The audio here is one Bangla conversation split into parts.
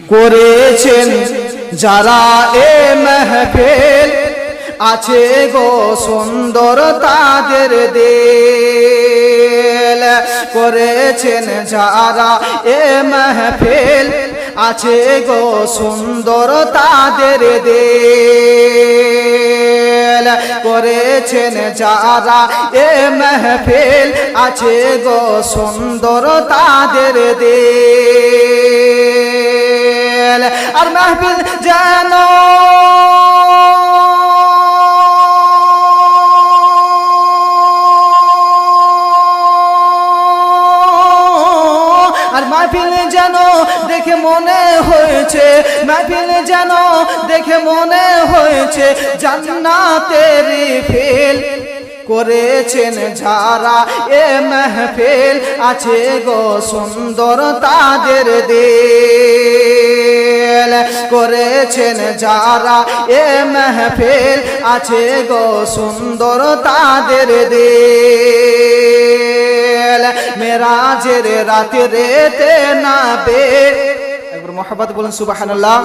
করেছেন যারা এ মাহফিল আছে গো সুন্দর তাদের দিল করেছেন যারা এ মাহফিল আছে গো সুন্দর তাদের দিল করেছেন যারা এ মাহফিল আছে গো সুন্দর তাদের দিল আর মাহফিল জানো মাহফিল যেন দেখে মনে হয়েছে মাহফিল যেন দেখে মনে হয়েছে জান্নাতের ফিল করেছেন যারা এ মাহফিল আছে গো সুন্দর তাদের দিল করেছেন যারা এ মাহফিল আছে গো সুন্দর তাদের দিল মেরাজের রাতে রেতে নাবে একবার মোহাম্মদ বলেন সুবহানাল্লাহ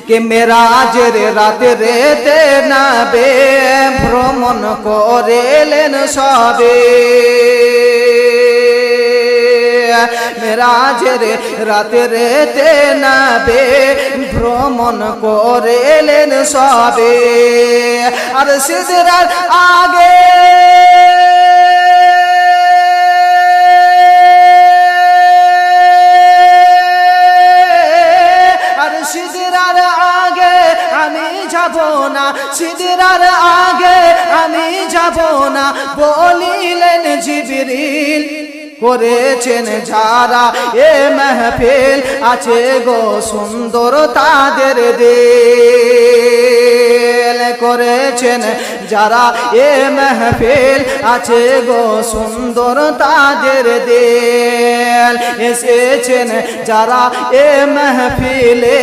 কে মেরাজের রাতে রেতে নাবে ভ্রমণ করেলেন সবে মেরাজের রাতে রেতে নাবে ভ্রমণ করেলেন সবে আর সিদরার আগে সিদরার আগে আমি যাব না বলিলেন জিবরিল করেছেন যারা এ মাহফিল আছে গো সুন্দর তাদের দিল করেছেন যারা এ মাহফিল আছে গো সুন্দর তাদের দিল এসেছেন যারা এ মাহফিলে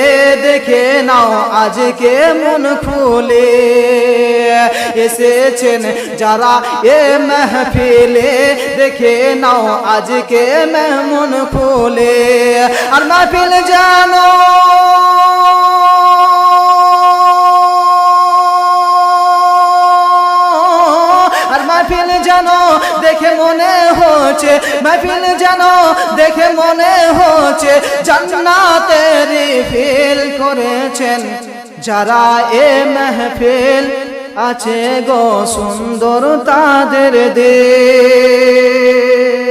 দেখে নাও আজকে মন খুলে এসেছেন যারা এ মাহফিলে দেখে নাও আজকে মন খুলে আর মাহফিল জানো মাহফিল জানো দেখে মনে হচ্ছে মাহফিল জানো দেখে মনে হচ্ছে জান্নাতের ফিল করেছেন যারা এ মাহফিল আছে গো সুন্দর তাদের দিল